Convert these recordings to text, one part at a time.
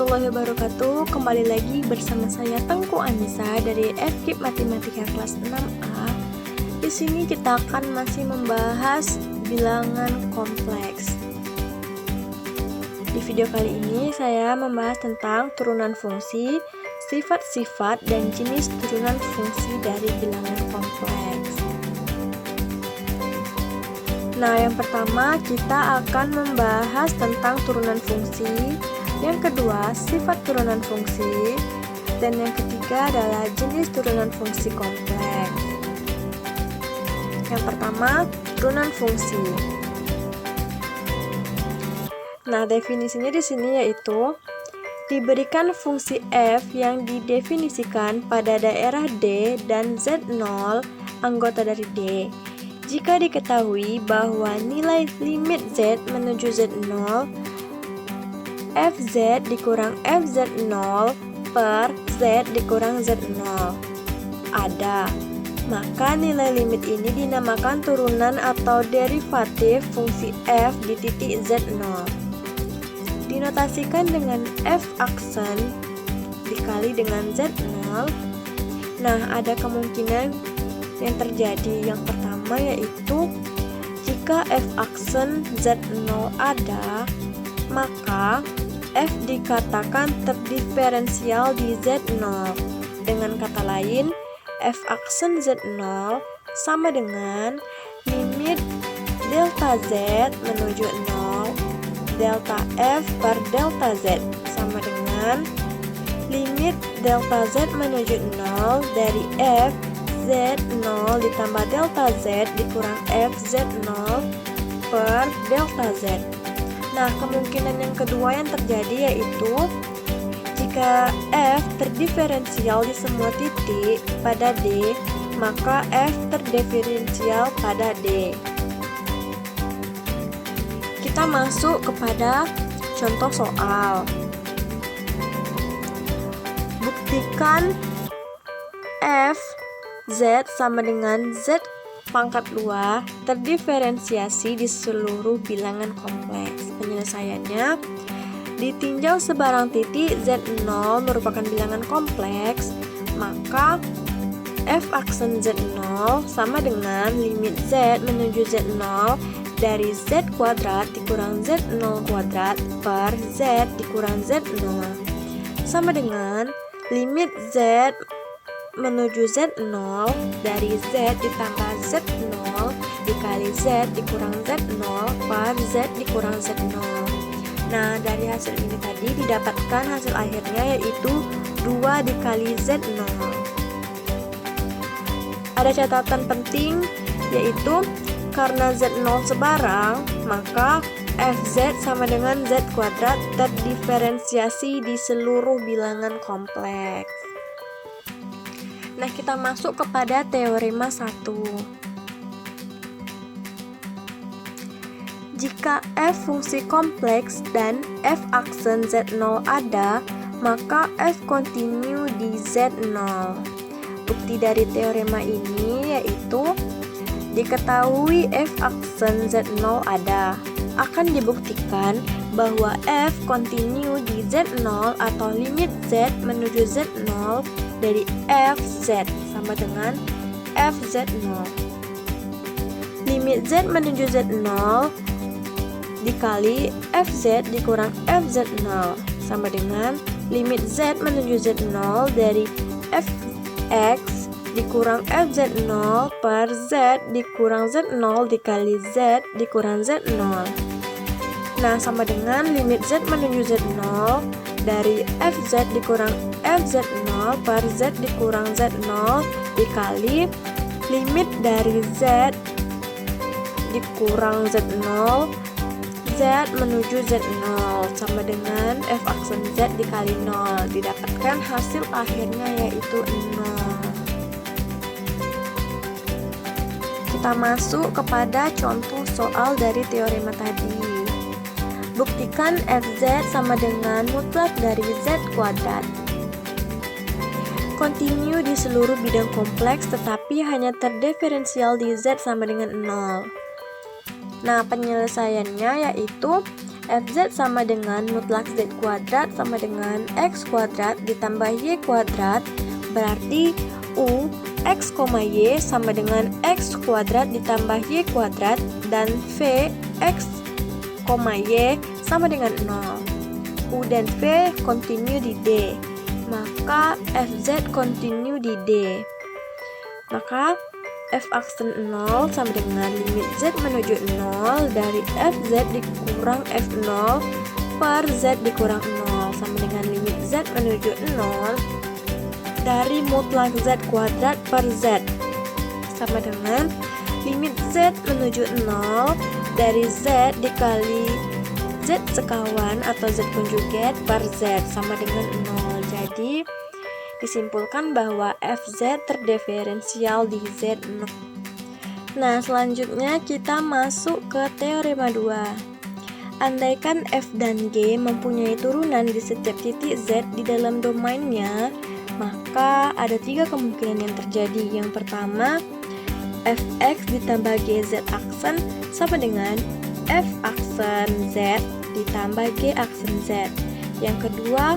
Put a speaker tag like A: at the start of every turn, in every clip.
A: warahmatullahi wabarakatuh. Kembali lagi bersama saya Tengku Anissa dari FKIP Matematika kelas 6A. Di sini kita akan masih membahas bilangan kompleks. Di video kali ini saya membahas tentang turunan fungsi, sifat-sifat dan jenis turunan fungsi dari bilangan kompleks. Nah, yang pertama kita akan membahas tentang turunan fungsi, yang kedua sifat turunan fungsi, dan yang ketiga adalah jenis turunan fungsi kompleks. Yang pertama, turunan fungsi. Nah, definisinya di sini yaitu diberikan fungsi f yang didefinisikan pada daerah D dan Z0 anggota dari D. Jika diketahui bahwa nilai limit Z menuju Z0 Fz dikurang Fz0 per Z dikurang Z0 ada, maka nilai limit ini dinamakan turunan atau derivatif fungsi f di titik Z0. Dinotasikan dengan f aksen dikali dengan Z0. Nah, ada kemungkinan yang terjadi. Yang pertama yaitu jika f aksen Z0 ada, maka f dikatakan terdiferensial di Z0. Dengan kata lain, f aksen Z0 sama dengan limit delta Z menuju 0 delta f per delta Z sama dengan limit delta Z menuju 0 dari f Z0 ditambah delta Z dikurang Fz0 per delta Z. Nah, kemungkinan yang kedua yang terjadi yaitu jika F terdiferensial di semua titik pada D, maka F terdiferensial pada D. Kita masuk kepada contoh soal. Buktikan F Z sama dengan Z pangkat 2 terdiferensiasi di seluruh bilangan kompleks. Penyelesaiannya, ditinjau sebarang titik Z0 merupakan bilangan kompleks, maka F aksen Z0 sama dengan limit Z menuju Z0 dari Z kuadrat dikurang Z0 kuadrat per Z dikurang Z0 sama dengan limit Z menuju Z0 dari Z ditambah Z0 dikali Z dikurang Z0 per Z dikurang Z0. Nah, dari hasil ini tadi didapatkan hasil akhirnya yaitu 2 dikali Z0. Ada catatan penting yaitu karena Z0 sebarang, maka Fz sama dengan Z kuadrat terdiferensiasi di seluruh bilangan kompleks. Nah, kita masuk kepada teorema 1. Jika f fungsi kompleks dan f aksen Z0 ada, maka f kontinu di Z0. Bukti dari teorema ini yaitu diketahui f aksen Z0 ada, akan dibuktikan bahwa f kontinu di Z0 atau limit Z menuju Z0 dari Fz sama dengan Fz0. Limit Z menuju Z0 dikali Fz dikurang Fz0 sama dengan limit Z menuju Z0 dari Fx dikurang Fz0 per Z dikurang Z0 dikali Z dikurang Z0. Nah, sama dengan limit Z menuju Z0 dari Fz dikurang Fz0 per Z dikurang Z0 dikali limit dari Z dikurang Z0 Z menuju Z0 sama dengan F aksen Z dikali 0. Didapatkan hasil akhirnya yaitu 0. Kita masuk kepada contoh soal dari teorema tadi. Buktikan Fz sama dengan mutlak dari Z kuadrat. Kontinu di seluruh bidang kompleks tetapi hanya terdiferensial di Z sama dengan 0. Nah, penyelesaiannya yaitu Fz sama dengan mutlak Z kuadrat sama dengan X kuadrat ditambah Y kuadrat, berarti U X, Y sama dengan X kuadrat ditambah Y kuadrat, dan V X, Y sama dengan 0. U dan V continue di D, maka Fz continue di D. Maka F aksen 0 sama dengan limit Z menuju 0 dari Fz dikurang F0 per Z dikurang 0 sama dengan limit Z menuju 0 dari mutlak Z kuadrat per Z sama dengan limit Z menuju 0 dari Z dikali Z sekawan atau Z konjugat per Z sama dengan 0. Jadi disimpulkan bahwa Fz terdiferensial di Z0. Nah, selanjutnya kita masuk ke teorema 2. Andaikan F dan G mempunyai turunan di setiap titik Z di dalam domainnya, maka ada 3 kemungkinan yang terjadi. Yang pertama, Fx ditambah Gz aksen sama dengan F aksen Z ditambah G aksen Z. Yang kedua,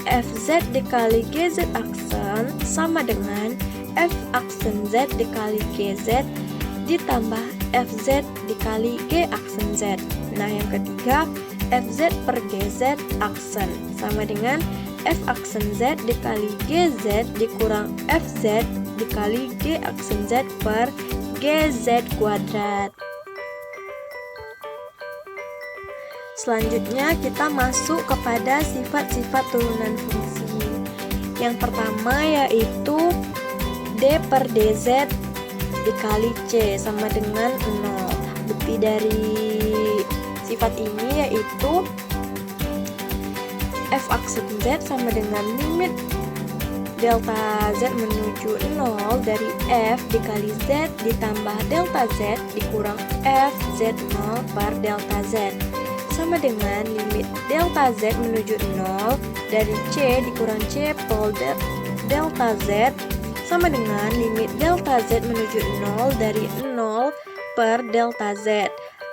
A: Fz dikali Gz aksen sama dengan F aksen Z dikali Gz ditambah Fz dikali G aksen Z. Nah, yang ketiga, Fz per Gz aksen sama dengan F aksen Z dikali Gz dikurang Fz dikali G aksen Z per Gz kuadrat. Selanjutnya kita masuk kepada sifat-sifat turunan fungsi. Yang pertama yaitu D per DZ dikali C sama dengan 0. Bukti dari sifat ini yaitu F aksen Z sama dengan limit delta Z menuju 0 dari F dikali Z ditambah delta Z dikurang F Z0 per delta Z sama dengan limit delta Z menuju 0 dari C dikurang C per delta Z sama dengan limit delta Z menuju 0 dari 0 per delta Z.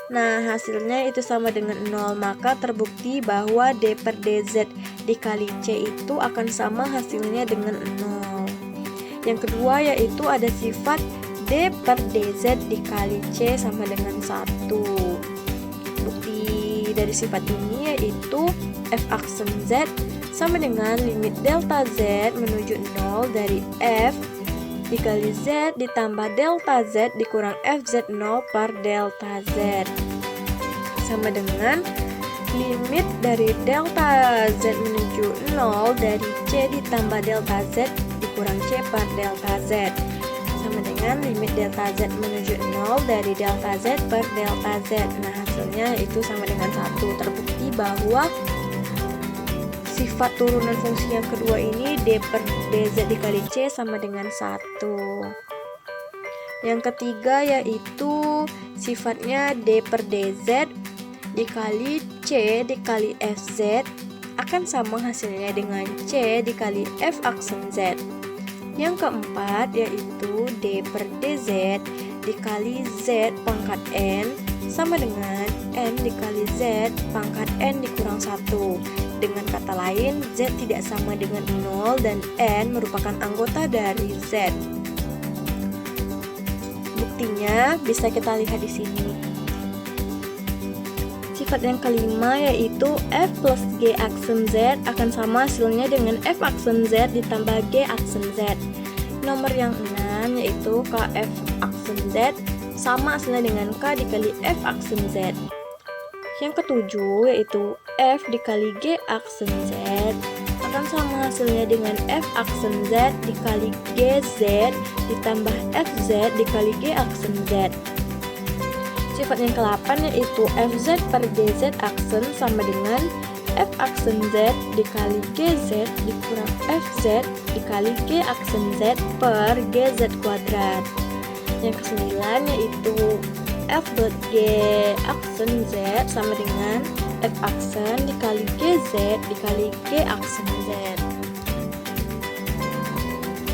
A: Nah, hasilnya itu sama dengan 0, maka terbukti bahwa D per DZ dikali C itu akan sama hasilnya dengan 0. Yang kedua yaitu ada sifat D per DZ dikali C sama dengan 1. Bukti dari sifat ini yaitu F aksen Z sama dengan limit delta Z menuju 0 dari F dikali Z ditambah delta Z dikurang Fz0 per delta Z sama dengan limit dari delta Z menuju 0 dari C ditambah delta Z dikurang C per delta Z sama dengan limit delta Z menuju 0 dari delta Z per delta Z. Nah, hasilnya itu sama dengan 1. Terbukti bahwa sifat turunan fungsi yang kedua ini D per DZ dikali C sama dengan 1. Yang ketiga yaitu sifatnya D per DZ dikali C dikali Fz akan sama hasilnya dengan C dikali F aksen Z. Yang keempat yaitu D per DZ dikali Z pangkat N sama dengan N dikali Z pangkat N dikurang 1. Dengan kata lain, Z tidak sama dengan 0 dan N merupakan anggota dari Z. Buktinya bisa kita lihat di sini. Sifat yang kelima yaitu F plus G aksen Z akan sama hasilnya dengan F aksen Z ditambah G aksen Z. Nomor yang 6 yaitu KF aksen Z sama hasilnya dengan K dikali F aksen Z. Yang ketujuh yaitu F dikali G aksen Z akan sama hasilnya dengan F aksen Z dikali GZ ditambah FZ dikali G aksen Z. Sifat yang ke-8 yaitu Fz per GZ aksen sama dengan F aksen Z dikali GZ dikurang Fz dikali G aksen Z per GZ kuadrat. Yang ke-9 yaitu F dot G aksen Z sama dengan F aksen dikali GZ dikali G aksen Z.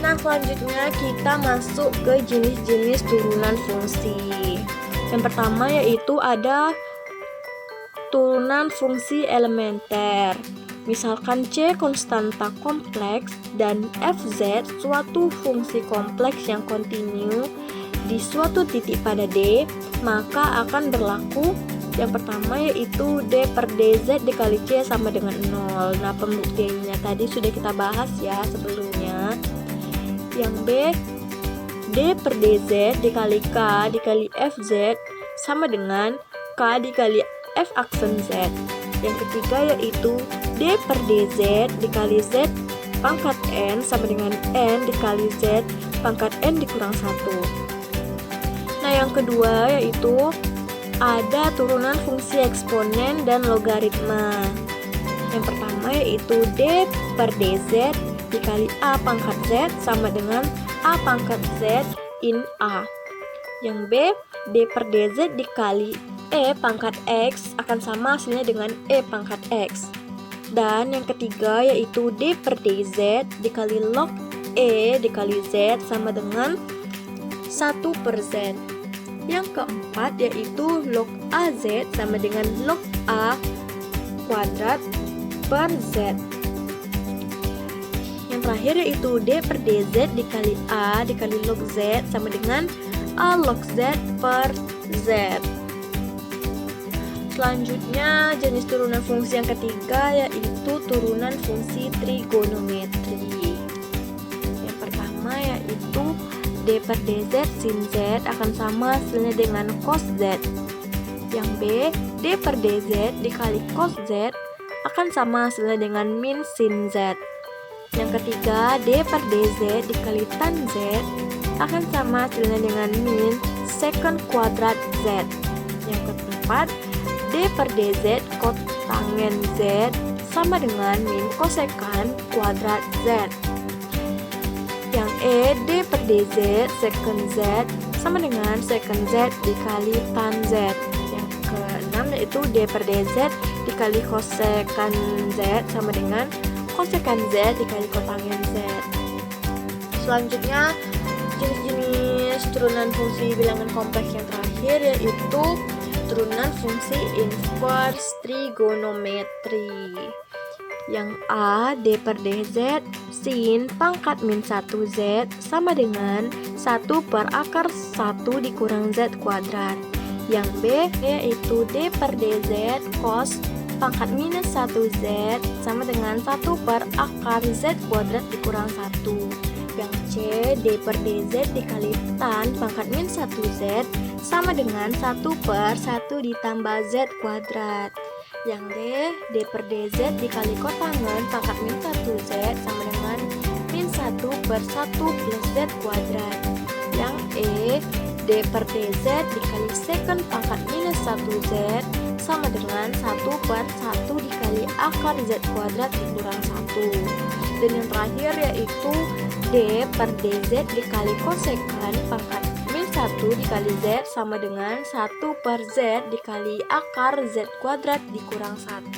A: Nah, selanjutnya kita masuk ke jenis-jenis turunan fungsi. Yang pertama yaitu ada turunan fungsi elementer. Misalkan C konstanta kompleks dan Fz suatu fungsi kompleks yang kontinu di suatu titik pada D, maka akan berlaku yang pertama yaitu D per dz dikali C sama dengan 0. Nah, pembuktiannya tadi sudah kita bahas ya sebelumnya. Yang B, D per dz dikali K dikali Fz sama dengan K dikali F aksen Z. Yang ketiga yaitu D per dz dikali Z pangkat N sama dengan N dikali Z pangkat N dikurang 1. Nah, yang kedua yaitu ada turunan fungsi eksponen dan logaritma. Yang pertama yaitu D per dz dikali A pangkat Z sama dengan A pangkat Z in A. Yang B, D per dz dikali E pangkat X akan sama hasilnya dengan E pangkat X. Dan yang ketiga yaitu D per dz dikali log E dikali Z sama dengan 1 per Z. Yang keempat yaitu log AZ sama dengan log A kuadrat per Z. Yang terakhir yaitu D per dz dikali A dikali log Z sama dengan A log Z per Z. Selanjutnya jenis turunan fungsi yang ketiga yaitu turunan fungsi trigonometri. Yang pertama yaitu D per dz sin Z akan sama hasilnya dengan cos Z. Yang B, D per dz dikali cos Z akan sama hasilnya dengan min sin Z. Yang ketiga, D per dz dikali tan Z akan sama hasilnya dengan min secant kuadrat Z. Yang keempat, D per dz kotangen Z sama dengan min kosekant kuadrat Z. Yang E, D per dz secant Z sama dengan secant Z dikali tan Z. Yang keenam yaitu D per dz dikali kosekant Z sama dengan kosekant Z dikali kotangen Z. Selanjutnya jenis-jenis turunan fungsi bilangan kompleks yang terakhir yaitu turunan fungsi inverse trigonometri. Yang A, D per dz sin pangkat min 1z sama dengan 1 per akar 1 dikurang z kuadrat. Yang B yaitu D per dz cos pangkat minus 1z sama dengan 1 per akar z kuadrat dikurang 1. Yang C, D per dz dikali tan pangkat min 1z sama dengan 1 per 1 ditambah z kuadrat. Yang D, D per dz dikali kotangen pangkat min 1z sama dengan min 1 per 1 plus z kuadrat. Yang E, D per dz dikali secant pangkat minus 1z sama dengan 1 per 1 dikali akar z kuadrat dikurang 1. Dan yang terakhir yaitu D per dz dikali kosekant pangkat min 1 dikali z sama dengan 1 per z dikali akar z kuadrat dikurang 1.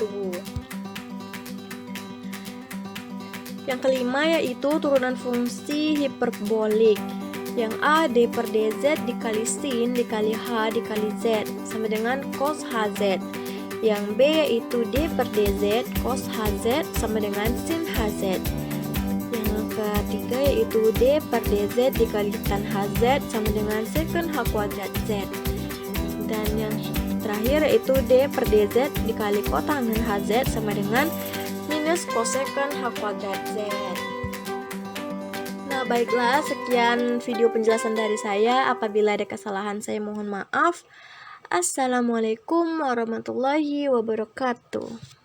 A: Yang kelima yaitu turunan fungsi hiperbolik. Yang A, D per dz dikali sin dikali H dikali Z sama dengan cos HZ. Yang B yaitu D per dz cos HZ sama dengan sin HZ. Yang ketiga yaitu D per dz dikali tan HZ sama dengan secant H kuadrat Z. Dan yang terakhir yaitu D per dz dikali kotangen HZ sama dengan minus kosekant H kuadrat Z. Nah, baiklah, sekian video penjelasan dari saya. Apabila ada kesalahan saya mohon maaf. Assalamualaikum warahmatullahi wabarakatuh.